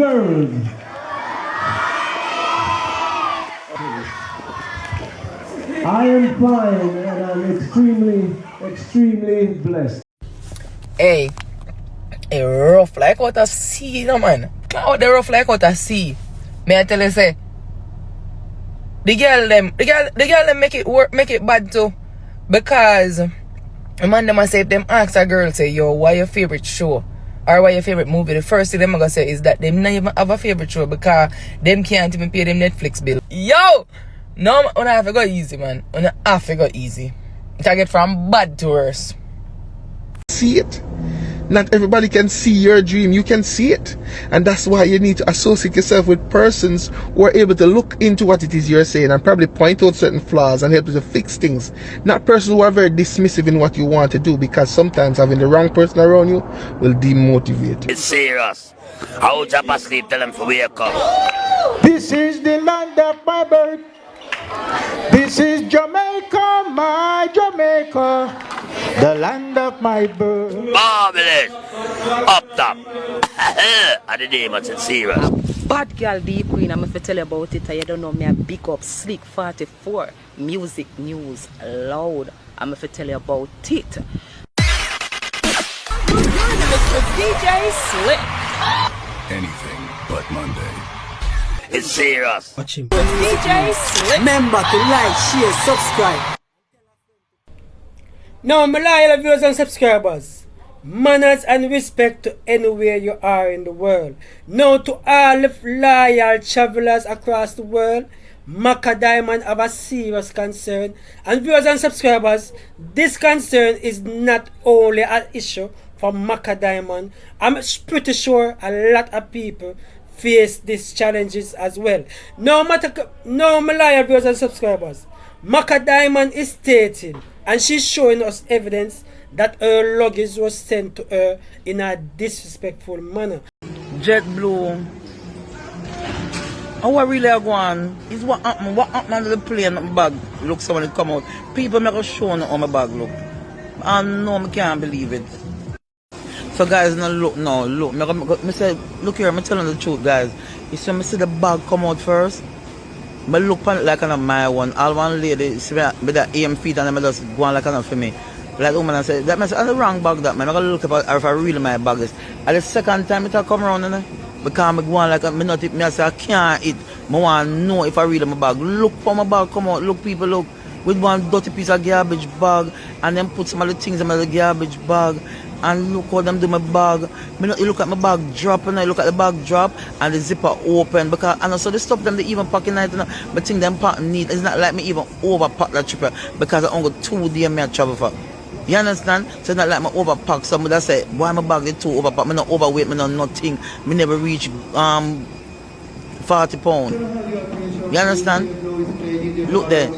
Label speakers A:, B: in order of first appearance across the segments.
A: girls? I am fine and I'm extremely blessed.
B: Hey, it rough like what I see, no man. Cloud, they rough like what I see. May I tell you, say, the girl them make it work, make it bad too. Because the man them say, if them ask a girl, say, yo, what your favorite show? Or what your favorite movie? The first thing them gonna say is that them not even have a favorite show because them can't even pay them Netflix bill. Yo! No, man, I have to go easy, man. I have to go easy. It can get from bad to worse.
C: See it. Not everybody can see your dream. You can see it. And that's why you need to associate yourself with persons who are able to look into what it is you're saying and probably point out certain flaws and help you to fix things. Not persons who are very dismissive in what you want to do, because sometimes having the wrong person around you will demotivate you.
D: It's serious. How jump asleep, tell them to wake up.
E: This is the land of my birth. This is Jamaica, my Jamaica, the land of my birth.
D: Marvelous. Up top. And the name is serious.
F: Bad girl deep queen, I'm going to tell you about it. You don't know me, I big up Slick 44. Music news loud. I'm going to tell you about it. DJ Slick.
G: Anything but Monday.
D: It's serious.
B: Watch him.
F: DJ Slick.
H: Remember to like, share, subscribe.
I: Now, my loyal viewers and subscribers, manners and respect to anywhere you are in the world. Now, to all the loyal travelers across the world, Maka Diamond have a serious concern. And viewers and subscribers, this concern is not only an issue for Maka Diamond. I'm pretty sure a lot of people face these challenges as well. No, my loyal viewers and subscribers, Maka Diamond is stating, and she's showing us evidence that her luggage was sent to her in a disrespectful manner.
B: JetBlue. How I really are going is what happened on the plane bag. Look, someone come out. People make a show on my bag, look. And no, I can't believe it. So guys, now look, me say, look here, I'm telling the truth, guys. You see me see the bag come out first, but look on it like on my one. All one lady see me with that AM feet and them just go on like on for me. Like the woman I say, that means on the wrong bag that man. I'm gonna look about if I really my bag is. And the second time it come around, because I'm going like me not eat, me I say I can't eat. I want to know if I really my bag. Look for my bag, come out, look people, look. With one dirty piece of garbage bag and then put some of the things in the garbage bag. And look how them do my bag. You look at my bag drop and I look at the bag drop and the zipper open, because and also the stuff them they even packing night, but think them pack neat. It's not like me even overpack that trip because I only 2 days me I travel for. You understand? So it's not like me overpack. Somebody that say, why my bag is too overpack? Me not overweight, me not nothing. Me never reach 40 pounds. You understand? Look there.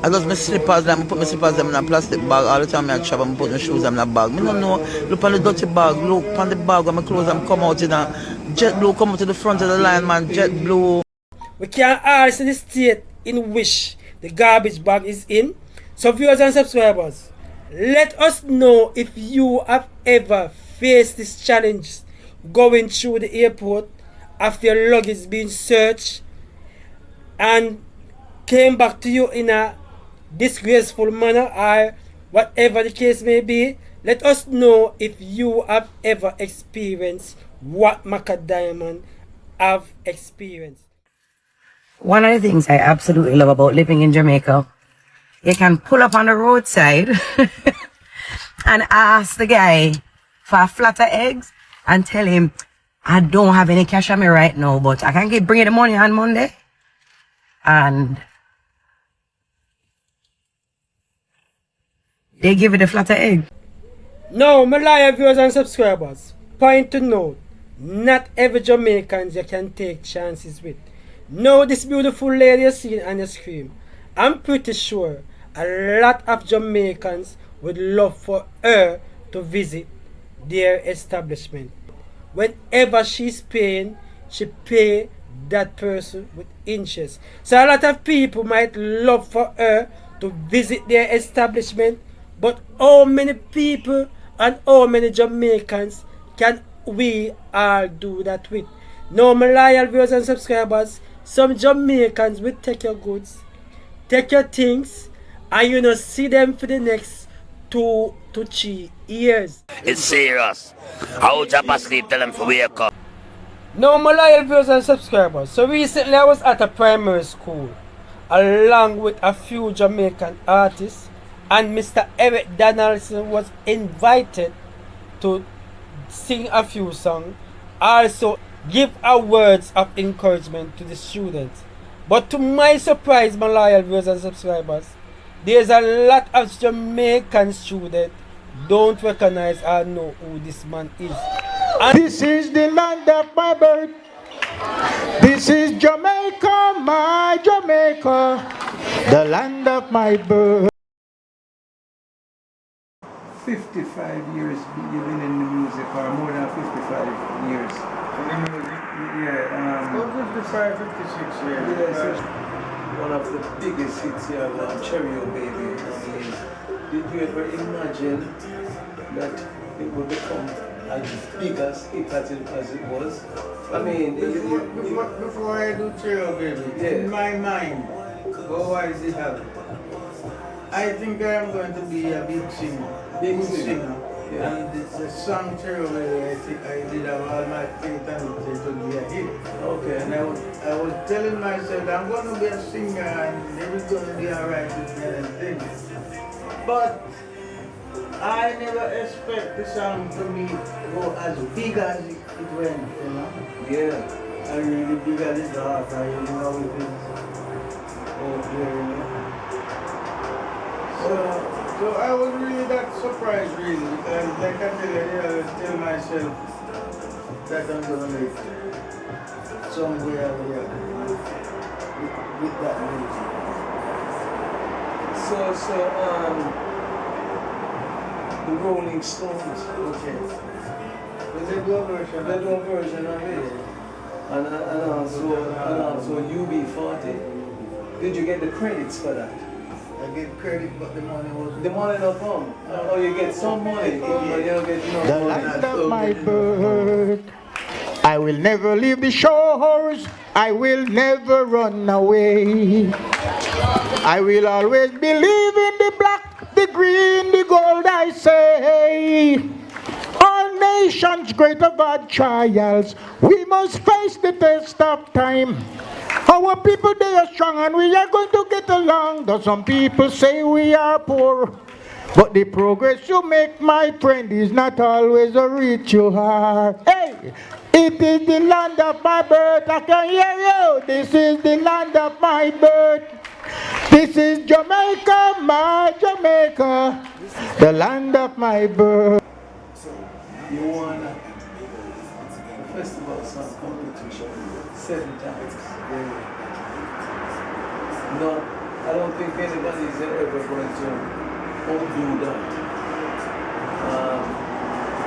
B: I just my slippers, like I put my slippers in a plastic bag all the time I travel, I put my shoes in a bag. I don't know, look on the dirty bag, look on the bag where my clothes come out in a JetBlue come out to the front of the line, man, JetBlue.
I: We can all see the state in which the garbage bag is in. So viewers and subscribers, let us know if you have ever faced this challenge going through the airport after your luggage being searched and came back to you in a disgraceful manner, or whatever the case may be. Let us know if you have ever experienced what Maka Diamond have experienced.
J: One of the things I absolutely love about living in Jamaica, you can pull up on the roadside and ask the guy for a flat of eggs and tell him, I don't have any cash on me right now, but I can bring you the money on Monday. And they give it a flat of egg.
I: Now, my loyal viewers and subscribers, point to note, not every Jamaicans you can take chances with. Now, this beautiful lady you see on the screen, I'm pretty sure a lot of Jamaicans would love for her to visit their establishment. Whenever she's paying, she pay that person with interest. So a lot of people might love for her to visit their establishment, but how many people and how many Jamaicans can we all do that with? Now, my loyal viewers and subscribers, some Jamaicans will take your goods, take your things, and you know, see them for the next 2 to 3 years.
D: It's serious. How Japa sleep, tell them to wake up.
I: Now, my loyal viewers and subscribers, so recently I was at a primary school along with a few Jamaican artists, and Mr. Eric Donaldson was invited to sing a few songs, also give a words of encouragement to the students. But to my surprise, my loyal viewers and subscribers, there's a lot of Jamaican students don't recognize or know who this man is.
E: And this is the land of my birth. This is Jamaica, my Jamaica, the land of my birth.
A: 55 years you've been in the music, or more than 55 years.
E: In the music?
A: Yeah.
E: 55, 56 years.
A: Yes, one of the biggest hits here, Cherry O Baby. Did you ever imagine that it would become as big as it was? I mean,
E: before I do Cherry O Baby, in my mind, why does it happen? I think I am going to be a big singer. Big singer. Yeah. And the song Cherry O Baby, I think I did have all my faith and it would be a hit.
A: Okay.
E: And I was telling myself I'm going to be a singer and everything's going to be alright with me and things. But I never expect the song to be go as big as it went, you know?
A: Yeah.
E: I really big as it got, I really know it is. Okay, you know? So I was really that surprised really, because like I tell you, I was tell myself that I'm gonna make somewhere with that music.
A: The Rolling Stones,
E: okay. But they do a version.
A: They do a version of it. And also UB40. Did you get the credits for that?
E: I get credit, but the money was...
A: The money not come. Oh, you get some money. You don't get enough
E: the
A: money.
E: land of my birth. I will never leave the shores. I will never run away. I will always believe in the black, the green, the gold, I say. All nations great of our trials, we must face the test of time. Our people, they are strong and we are going to get along. Though some people say we are poor, but the progress you make, my friend, is not always a reach you are. Hey, it is the land of my birth. I can hear you. This is the land of my birth. This is Jamaica, my Jamaica, the land of my birth.
A: You won a festival song competition 7 times. No, I don't think anybody is ever going to undo that.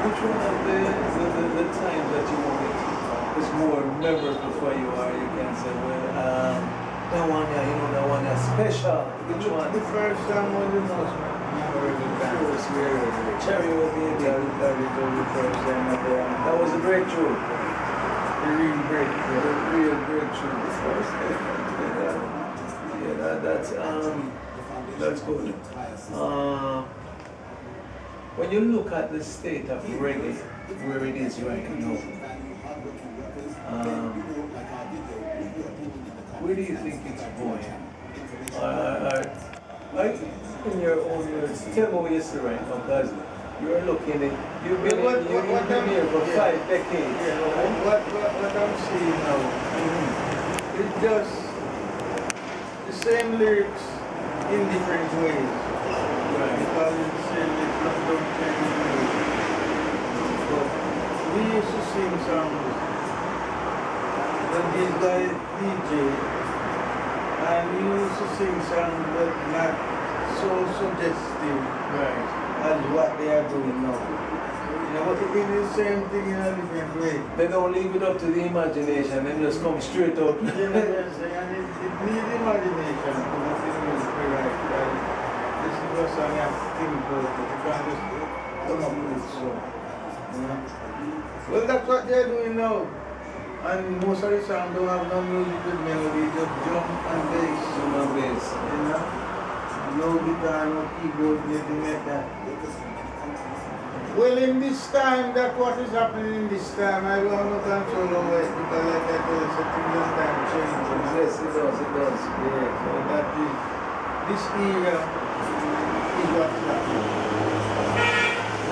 A: Which one of the times that you want it is more memorable for you, or you can say, well, that one, yeah, you know, that one is special. Which one?
E: The first time was the most memorable.
A: Cherry O Baby. That was a breakthrough.
E: A real breakthrough.
A: A real breakthrough. Yeah, that's good. When you look at the state of reggae, where it is right now, where do you think it's going? In your own words, tell me what you see right now, because you're looking at, you've been here for 5 decades.
E: Yeah, what I'm seeing now, it's just the same lyrics in different ways. Right. Because it's the same lyrics, don't change the lyrics. But we used to sing songs when these guys DJ, and we used to sing songs but not so suggestive, right, as what they are doing now. You know, but it is the same thing in a different way.
A: They don't leave it up to the imagination, they just come straight up.
E: And it needs imagination to make the music right. This is what I have to think about it. You can't just come up with it so. You know? Well, that's what they're doing now. And most of the songs don't have no music with melody, just drum and bass.
A: Drum and bass.
E: You know? No guitar, no keyboard, nothing like that. Well, in this time, that's what is happening in this time. I don't have no control over it because like I tell you, something time change. You know?
A: Yes, it does, it does.
E: Yeah, so that is, this era is what's happening.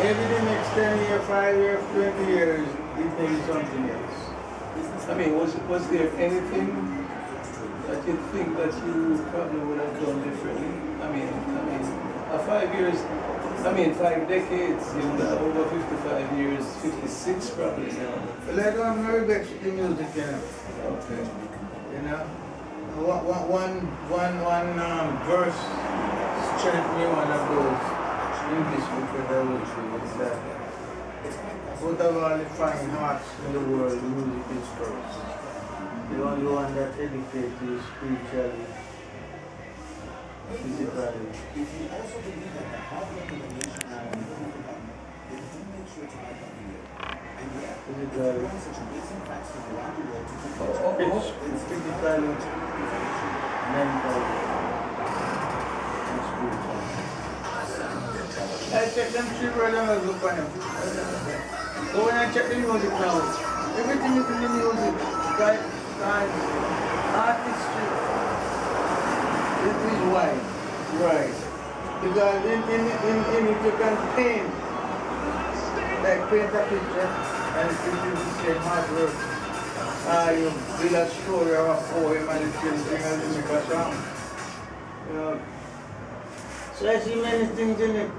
E: Maybe the next 10 years, 5 years, 20 years, it may be something else.
A: I mean, was there anything that you think that you probably would have done differently? I mean, 5 years, 5 decades, you know, over 55 years, 56 probably now.
E: Well, I don't have no regrets with the music, you know.
A: Okay.
E: You know, one verse strengthened me, one of those English books that I was reading, is that out of all the fine hearts in the world, music is first. The only one that educates you spiritually, physically. Physically, mentally, and spiritually. I check them children and I look on them. Go and check the music now. Everything is in the music. Right, artistry. It is wide. Right. Because in it you can paint. Like paint a picture and it is the same hard work. You build a story or a poem and it will bring a make a song. You know. So I see many things in it.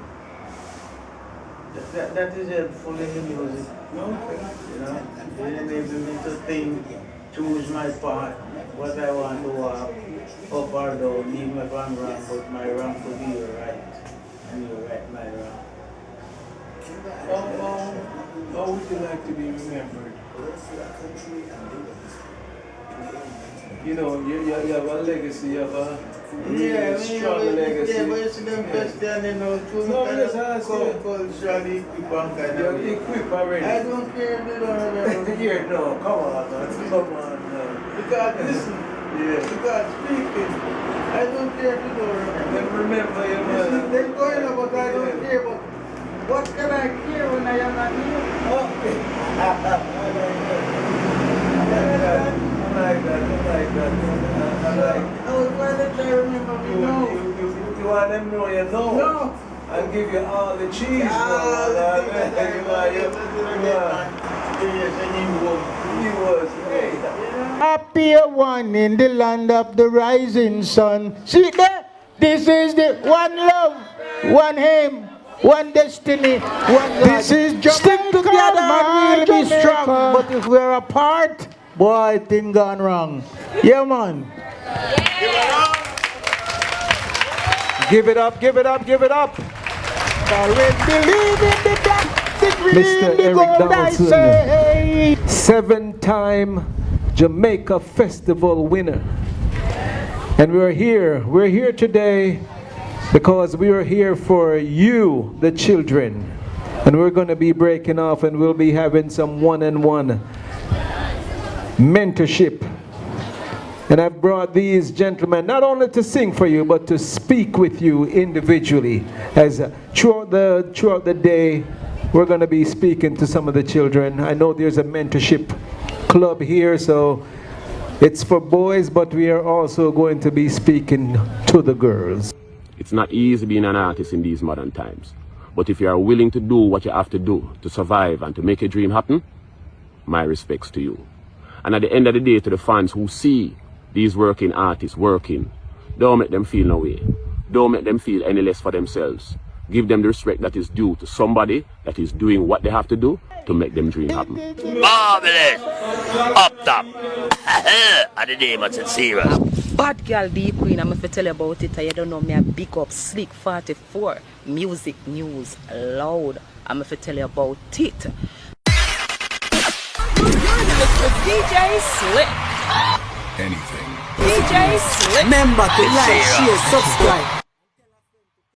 E: That is helpful in the music. Okay. You know, it enables me to think, choose my part, what I want to walk, up or down, even if I'm wrong, but my wrong could be your right, and your right my wrong.
A: How would you like to be remembered? You know, you have a legacy, you have a strong legacy.
E: Yeah, but it's them question, you know, too much culturally equip and kind of.
A: You're equipped already.
E: I don't care if they don't remember.
A: Here, no, come on, man. Come on, man.
E: Because listen, because speaking, I don't care if you don't remember.
A: Then remember your mother.
E: They're going on, but I don't care. But what can I care when I am not here? Okay.
A: I like that.
E: I was trying to try to remember me now.
A: You want them to know you know? No. I'll give you all the cheese. He was. Hey.
E: Happier one in the land of the rising sun. See there? This is the one love, one aim, one destiny, one God. This is Jamaica. Stick together and we'll be strong. But if we're apart, boy, thing gone wrong. Yeah, man.
K: Give it up, give it up, give it up. Mr. Eric Donaldson, 7-time Jamaica Festival winner. And we're here today because we are here for you, the children. And we're going to be breaking off and we'll be having some one-on-one mentorship. And I've brought these gentlemen not only to sing for you, but to speak with you individually. As throughout the day, we're going to be speaking to some of the children. I know there's a mentorship club here, so it's for boys, but we are also going to be speaking to the girls.
L: It's not easy being an artist in these modern times. But if you are willing to do what you have to do to survive and to make a dream happen, my respects to you. And at the end of the day, to the fans who see these working artists working, don't make them feel no way. Don't make them feel any less for themselves. Give them the respect that is due to somebody that is doing what they have to do to make them dream happen.
D: Marvelous! Up top! At the name of serious.
F: Bad girl, the queen, I'm going to tell you about it. You don't know me, I big up Slick 44. Music news loud. I'm going to tell you about it. DJ Slick.
G: Anything.
H: DJ Slick. Remember to like, share, subscribe.